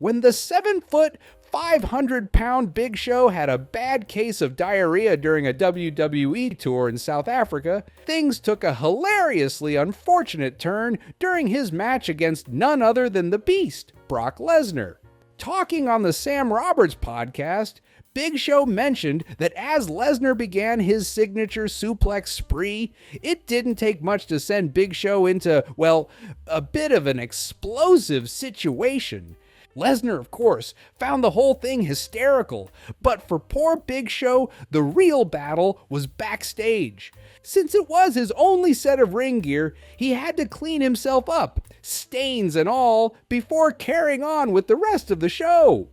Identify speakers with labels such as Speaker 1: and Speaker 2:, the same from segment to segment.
Speaker 1: When the 7-foot, 500-pound Big Show had a bad case of diarrhea during a WWE tour in South Africa, things took a hilariously unfortunate turn during his match against none other than the Beast, Brock Lesnar. Talking on the Sam Roberts podcast, Big Show mentioned that as Lesnar began his signature suplex spree, it didn't take much to send Big Show into, well, a bit of an explosive situation. Lesnar, of course, found the whole thing hysterical, but for poor Big Show, the real battle was backstage. Since it was his only set of ring gear, he had to clean himself up, stains and all, before carrying on with the rest of the show.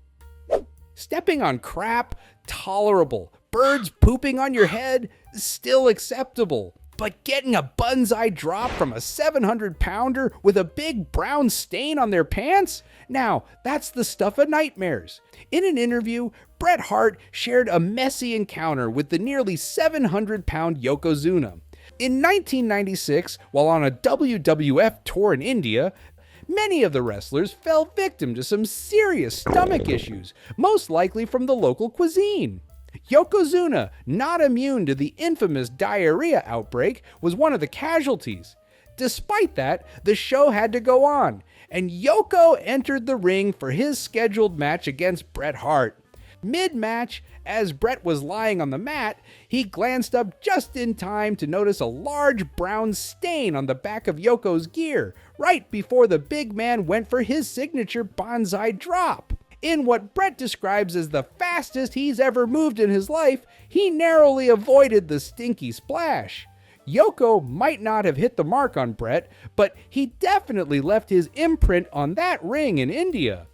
Speaker 1: Stepping on crap, tolerable. Birds pooping on your head, still acceptable. But getting a banzai drop from a 700-pounder with a big brown stain on their pants? Now, that's the stuff of nightmares. In an interview, Bret Hart shared a messy encounter with the nearly 700-pound Yokozuna. In 1996, while on a WWF tour in India, many of the wrestlers fell victim to some serious stomach issues, most likely from the local cuisine. Yokozuna, not immune to the infamous diarrhea outbreak, was one of the casualties. Despite that, the show had to go on, and Yoko entered the ring for his scheduled match against Bret Hart. Mid-match, as Bret was lying on the mat, he glanced up just in time to notice a large brown stain on the back of Yoko's gear, right before the big man went for his signature banzai drop. In what Bret describes as the fastest he's ever moved in his life, he narrowly avoided the stinky splash. Yoko might not have hit the mark on Bret, but he definitely left his imprint on that ring in India.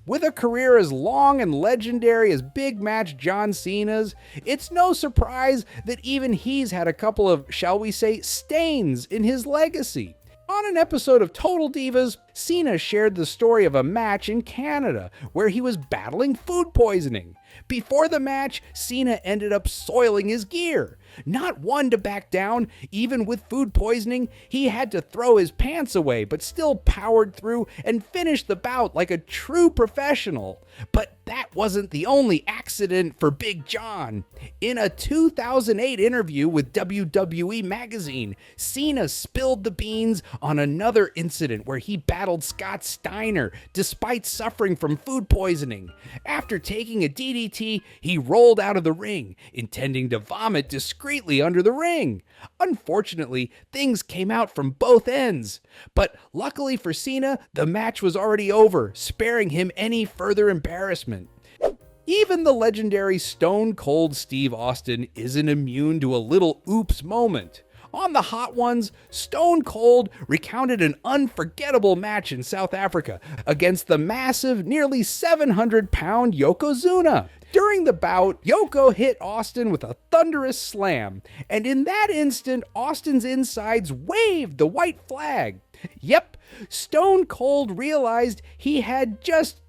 Speaker 1: With a career as long and legendary as big match John Cena's, it's no surprise that even he's had a couple of, shall we say, stains in his legacy. On an episode of Total Divas, Cena shared the story of a match in Canada where he was battling food poisoning. Before the match, Cena ended up soiling his gear. Not one to back down, even with food poisoning, he had to throw his pants away, but still powered through and finished the bout like a true professional. But that wasn't the only accident for Big John. In a 2008 interview with WWE Magazine, Cena spilled the beans on another incident where he battled Scott Steiner despite suffering from food poisoning. After taking a DDT, he rolled out of the ring, intending to vomit discreetly under the ring. Unfortunately, things came out from both ends. But luckily for Cena, the match was already over, sparing him any further embarrassment. Even the legendary Stone Cold Steve Austin isn't immune to a little oops moment. On the Hot Ones, Stone Cold recounted an unforgettable match in South Africa against the massive, nearly 700-pound Yokozuna. During the bout, Yoko hit Austin with a thunderous slam, and in that instant, Austin's insides waved the white flag. Yep, Stone Cold realized he had just,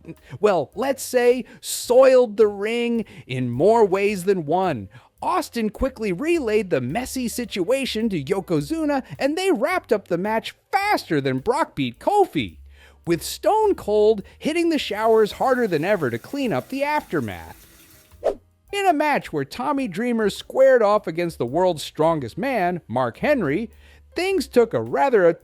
Speaker 1: well, let's say, soiled the ring in more ways than one. Austin quickly relayed the messy situation to Yokozuna, and they wrapped up the match faster than Brock beat Kofi, with Stone Cold hitting the showers harder than ever to clean up the aftermath. In a match where Tommy Dreamer squared off against the world's strongest man, Mark Henry, things took a rather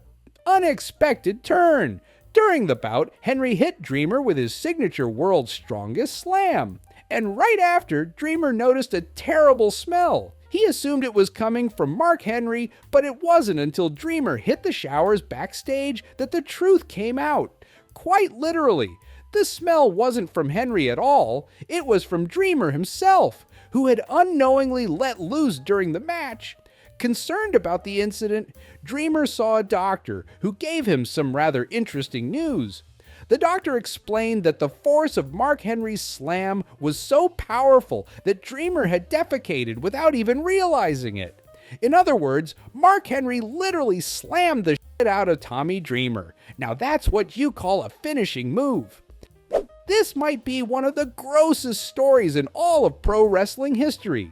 Speaker 1: unexpected turn. During the bout, Henry hit Dreamer with his signature world's strongest slam. And right after, Dreamer noticed a terrible smell. He assumed it was coming from Mark Henry, but it wasn't until Dreamer hit the showers backstage that the truth came out. Quite literally, the smell wasn't from Henry at all, it was from Dreamer himself, who had unknowingly let loose during the match. Concerned about the incident, Dreamer saw a doctor who gave him some rather interesting news. The doctor explained that the force of Mark Henry's slam was so powerful that Dreamer had defecated without even realizing it. In other words, Mark Henry literally slammed the shit out of Tommy Dreamer. Now that's what you call a finishing move. This might be one of the grossest stories in all of pro wrestling history.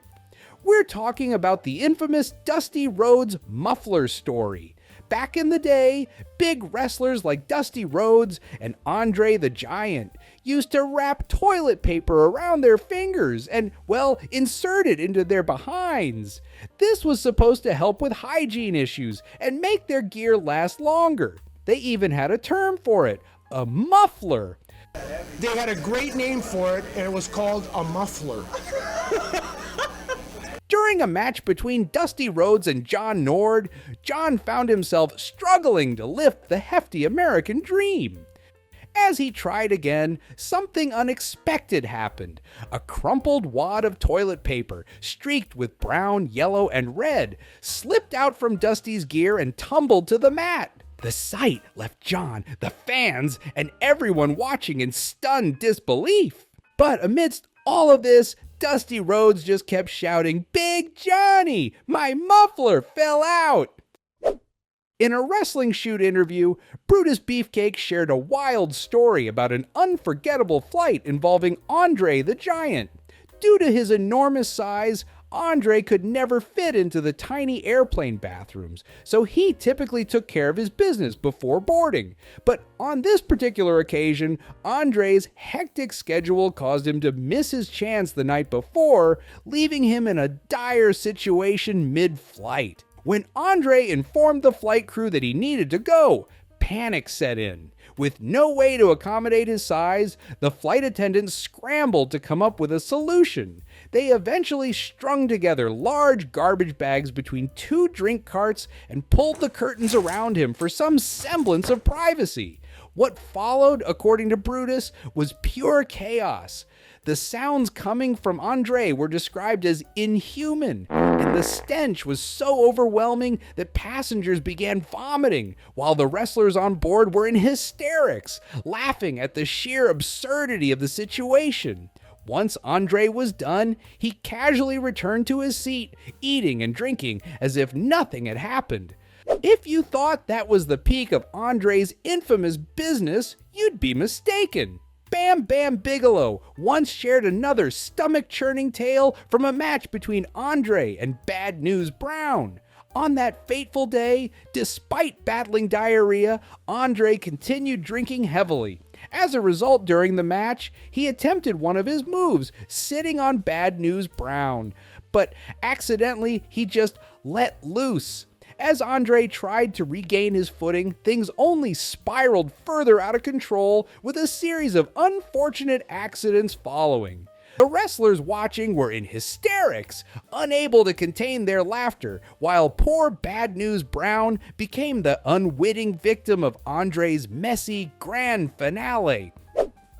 Speaker 1: We're talking about the infamous Dusty Rhodes muffler story. Back in the day, big wrestlers like Dusty Rhodes and Andre the Giant used to wrap toilet paper around their fingers and, well, insert it into their behinds. This was supposed to help with hygiene issues and make their gear last longer. They even had a term for it, a muffler.
Speaker 2: They had a great name for it, and it was called a muffler.
Speaker 1: During a match between Dusty Rhodes and John Nord, John found himself struggling to lift the hefty American dream. As he tried again, something unexpected happened. A crumpled wad of toilet paper, streaked with brown, yellow, and red, slipped out from Dusty's gear and tumbled to the mat. The sight left John, the fans, and everyone watching in stunned disbelief. But amidst all of this, Dusty Rhodes just kept shouting, "Big Johnny, my muffler fell out!" In a Wrestling Shoot interview, Brutus Beefcake shared a wild story about an unforgettable flight involving Andre the Giant. Due to his enormous size, Andre could never fit into the tiny airplane bathrooms, so he typically took care of his business before boarding. But on this particular occasion, Andre's hectic schedule caused him to miss his chance the night before, leaving him in a dire situation mid-flight. When Andre informed the flight crew that he needed to go, panic set in. With no way to accommodate his size, the flight attendants scrambled to come up with a solution. They eventually strung together large garbage bags between two drink carts and pulled the curtains around him for some semblance of privacy. What followed, according to Brutus, was pure chaos. The sounds coming from Andre were described as inhuman, and the stench was so overwhelming that passengers began vomiting, while the wrestlers on board were in hysterics, laughing at the sheer absurdity of the situation. Once Andre was done, he casually returned to his seat, eating and drinking as if nothing had happened. If you thought that was the peak of Andre's infamous business, you'd be mistaken. Bam Bam Bigelow once shared another stomach-churning tale from a match between Andre and Bad News Brown. On that fateful day, despite battling diarrhea, Andre continued drinking heavily. As a result, during the match, he attempted one of his moves, sitting on Bad News Brown, but accidentally he just let loose. As Andre tried to regain his footing, things only spiraled further out of control, with a series of unfortunate accidents following. The wrestlers watching were in hysterics, unable to contain their laughter, while poor Bad News Brown became the unwitting victim of Andre's messy grand finale.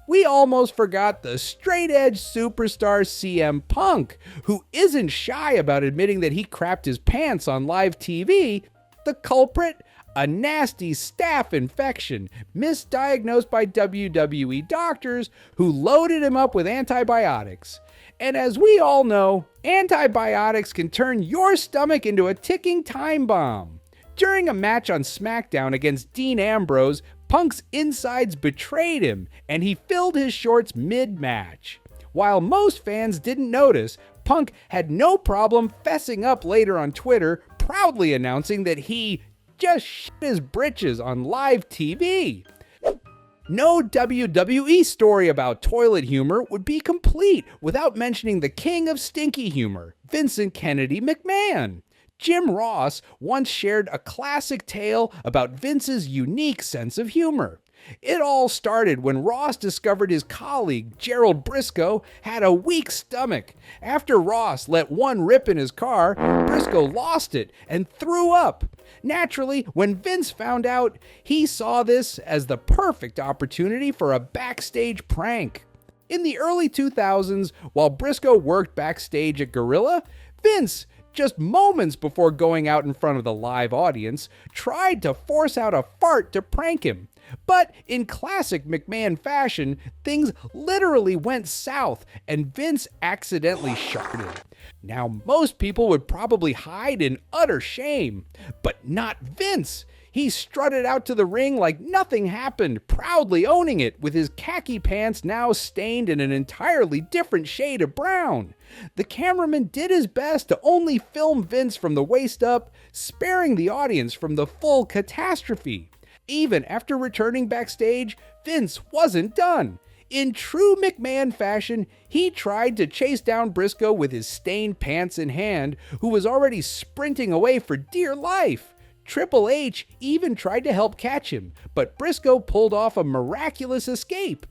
Speaker 1: We almost forgot the straight-edge superstar CM Punk, who isn't shy about admitting that he crapped his pants on live TV. The culprit? A nasty staph infection, misdiagnosed by WWE doctors who loaded him up with antibiotics. And as we all know, antibiotics can turn your stomach into a ticking time bomb. During a match on SmackDown against Dean Ambrose, Punk's insides betrayed him, and he filled his shorts mid-match. While most fans didn't notice, Punk had no problem fessing up later on Twitter, proudly announcing that he just shit his britches on live TV. No WWE story about toilet humor would be complete without mentioning the king of stinky humor, Vincent Kennedy McMahon. Jim Ross once shared a classic tale about Vince's unique sense of humor. It all started when Ross discovered his colleague, Gerald Briscoe, had a weak stomach. After Ross let one rip in his car, Briscoe lost it and threw up. Naturally, when Vince found out, he saw this as the perfect opportunity for a backstage prank. In the early 2000s, while Briscoe worked backstage at Gorilla, Vince, just moments before going out in front of the live audience, tried to force out a fart to prank him. But in classic McMahon fashion, things literally went south and Vince accidentally sharted. Now, most people would probably hide in utter shame, but not Vince. He strutted out to the ring like nothing happened, proudly owning it, with his khaki pants now stained in an entirely different shade of brown. The cameraman did his best to only film Vince from the waist up, sparing the audience from the full catastrophe. Even after returning backstage, Vince wasn't done. In true McMahon fashion, he tried to chase down Briscoe with his stained pants in hand, who was already sprinting away for dear life. Triple H even tried to help catch him, but Briscoe pulled off a miraculous escape.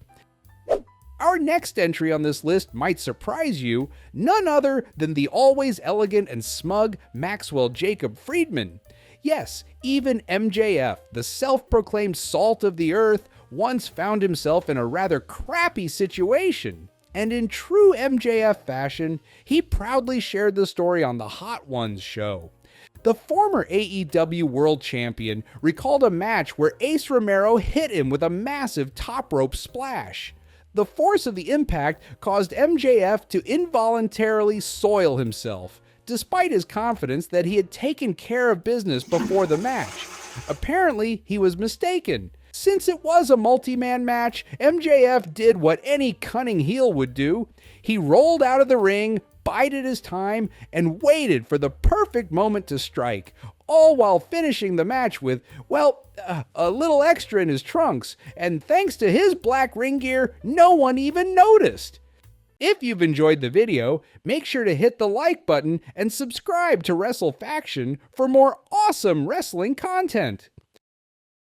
Speaker 1: Our next entry on this list might surprise you, none other than the always elegant and smug Maxwell Jacob Friedman. Yes, even MJF, the self-proclaimed salt of the earth, once found himself in a rather crappy situation. And in true MJF fashion, he proudly shared the story on the Hot Ones show. The former AEW World Champion recalled a match where Ace Romero hit him with a massive top rope splash. The force of the impact caused MJF to involuntarily soil himself, despite his confidence that he had taken care of business before the match. Apparently, he was mistaken. Since it was a multi-man match, MJF did what any cunning heel would do. He rolled out of the ring, bided his time, and waited for the perfect moment to strike, all while finishing the match with, well, a little extra in his trunks, and thanks to his black ring gear, no one even noticed. If you've enjoyed the video, make sure to hit the like button and subscribe to WrestleFaction for more awesome wrestling content.